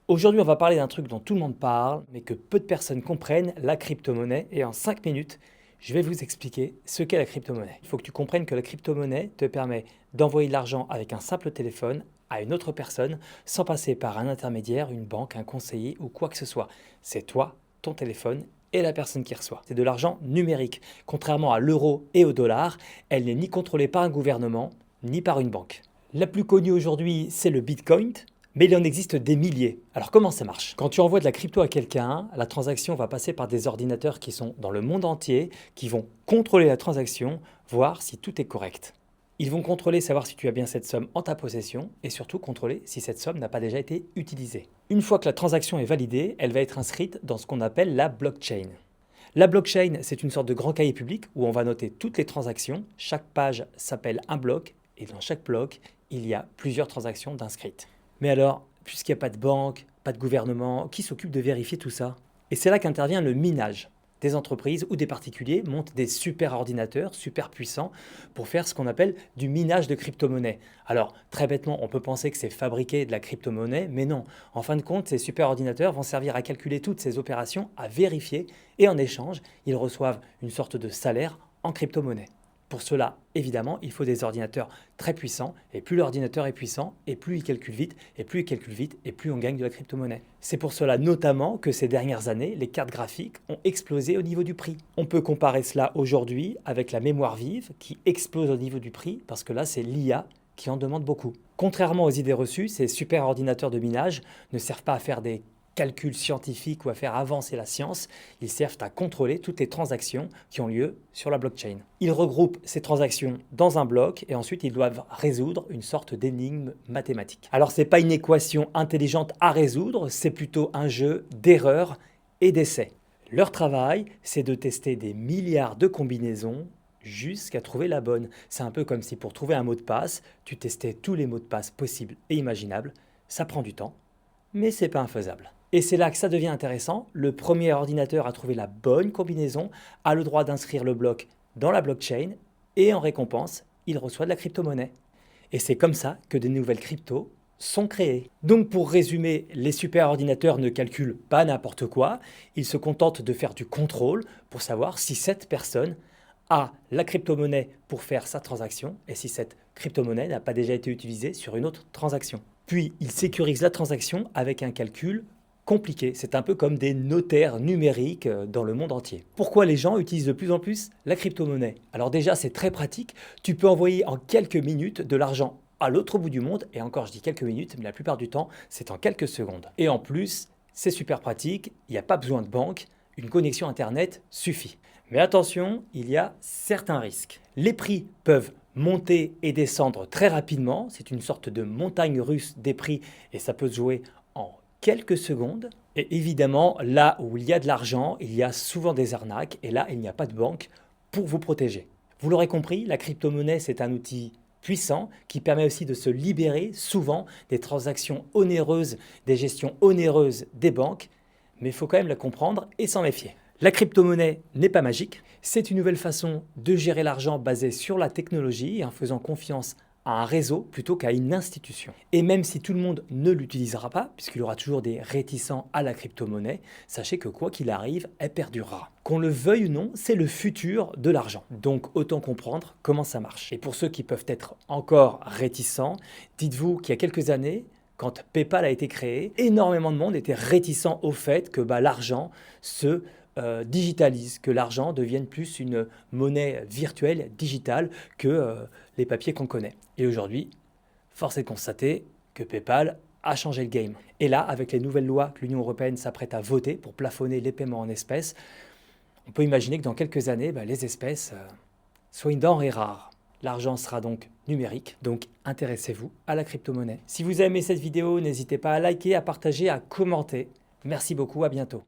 Aujourd'hui, on va parler d'un truc dont tout le monde parle, mais que peu de personnes comprennent, la crypto-monnaie. Et en 5 minutes, je vais vous expliquer ce qu'est la crypto-monnaie. Il faut que tu comprennes que la crypto-monnaie te permet d'envoyer de l'argent avec un simple téléphone à une autre personne sans passer par un intermédiaire, une banque, un conseiller ou quoi que ce soit. C'est toi, ton téléphone et la personne qui reçoit. C'est de l'argent numérique. Contrairement à l'euro et au dollar, elle n'est ni contrôlée par un gouvernement, ni par une banque. La plus connue aujourd'hui, c'est le Bitcoin, mais il en existe des milliers. Alors comment ça marche? Quand tu envoies de la crypto à quelqu'un, la transaction va passer par des ordinateurs qui sont dans le monde entier, qui vont contrôler la transaction, voir si tout est correct. Ils vont contrôler, savoir si tu as bien cette somme en ta possession et surtout contrôler si cette somme n'a pas déjà été utilisée. Une fois que la transaction est validée, elle va être inscrite dans ce qu'on appelle la blockchain. La blockchain, c'est une sorte de grand cahier public où on va noter toutes les transactions. Chaque page s'appelle un bloc et dans chaque bloc, il y a plusieurs transactions d'inscrites. Mais alors, puisqu'il n'y a pas de banque, pas de gouvernement, qui s'occupe de vérifier tout ça? Et c'est là qu'intervient le minage. Des entreprises ou des particuliers montent des super ordinateurs, super puissants, pour faire ce qu'on appelle du minage de crypto-monnaie. Alors, très bêtement, on peut penser que c'est fabriquer de la crypto-monnaie, mais non. En fin de compte, ces super ordinateurs vont servir à calculer toutes ces opérations, à vérifier, et en échange, ils reçoivent une sorte de salaire en crypto-monnaie. Pour cela, évidemment, il faut des ordinateurs très puissants, et plus l'ordinateur est puissant, et plus il calcule vite, et plus il calcule vite, et plus on gagne de la crypto-monnaie. C'est pour cela notamment que ces dernières années, les cartes graphiques ont explosé au niveau du prix. On peut comparer cela aujourd'hui avec la mémoire vive qui explose au niveau du prix, parce que là, c'est l'IA qui en demande beaucoup. Contrairement aux idées reçues, ces super ordinateurs de minage ne servent pas à faire des calculs scientifiques ou à faire avancer la science, ils servent à contrôler toutes les transactions qui ont lieu sur la blockchain. Ils regroupent ces transactions dans un bloc et ensuite ils doivent résoudre une sorte d'énigme mathématique. Alors ce n'est pas une équation intelligente à résoudre, c'est plutôt un jeu d'erreurs et d'essais. Leur travail, c'est de tester des milliards de combinaisons jusqu'à trouver la bonne. C'est un peu comme si pour trouver un mot de passe, tu testais tous les mots de passe possibles et imaginables. Ça prend du temps, mais c'est pas infaisable. Et c'est là que ça devient intéressant. Le premier ordinateur à trouver la bonne combinaison a le droit d'inscrire le bloc dans la blockchain et en récompense, il reçoit de la crypto-monnaie. Et c'est comme ça que de nouvelles cryptos sont créées. Donc pour résumer, les super ordinateurs ne calculent pas n'importe quoi, ils se contentent de faire du contrôle pour savoir si cette personne a la crypto-monnaie pour faire sa transaction et si cette crypto-monnaie n'a pas déjà été utilisée sur une autre transaction. Puis, ils sécurisent la transaction avec un calcul compliqué. C'est un peu comme des notaires numériques dans le monde entier. Pourquoi les gens utilisent de plus en plus la crypto-monnaie? Alors déjà, c'est très pratique. Tu peux envoyer en quelques minutes de l'argent à l'autre bout du monde. Et encore, je dis quelques minutes, mais la plupart du temps, c'est en quelques secondes. Et en plus, c'est super pratique. Il n'y a pas besoin de banque. Une connexion Internet suffit. Mais attention, il y a certains risques. Les prix peuvent monter et descendre très rapidement. C'est une sorte de montagne russe des prix et ça peut se jouer en quelques secondes. Et évidemment, là où il y a de l'argent, il y a souvent des arnaques et là, il n'y a pas de banque pour vous protéger. Vous l'aurez compris, la crypto-monnaie, c'est un outil puissant qui permet aussi de se libérer souvent des transactions onéreuses, des gestions onéreuses des banques, mais il faut quand même la comprendre et s'en méfier. La crypto-monnaie n'est pas magique, c'est une nouvelle façon de gérer l'argent basée sur la technologie et en faisant confiance à un réseau plutôt qu'à une institution. Et même si tout le monde ne l'utilisera pas, puisqu'il y aura toujours des réticents à la crypto-monnaie, sachez que quoi qu'il arrive, elle perdurera. Qu'on le veuille ou non, c'est le futur de l'argent. Donc autant comprendre comment ça marche. Et pour ceux qui peuvent être encore réticents, dites-vous qu'il y a quelques années, quand PayPal a été créé, énormément de monde était réticent au fait que l'argent se digitalise, que l'argent devienne plus une monnaie virtuelle, digitale, que les papiers qu'on connaît. Et aujourd'hui, force est de constater que PayPal a changé le game. Et là, avec les nouvelles lois que l'Union européenne s'apprête à voter pour plafonner les paiements en espèces, on peut imaginer que dans quelques années, les espèces soient une denrée rare. L'argent sera donc numérique, donc intéressez-vous à la crypto-monnaie. Si vous avez aimé cette vidéo, n'hésitez pas à liker, à partager, à commenter. Merci beaucoup, à bientôt.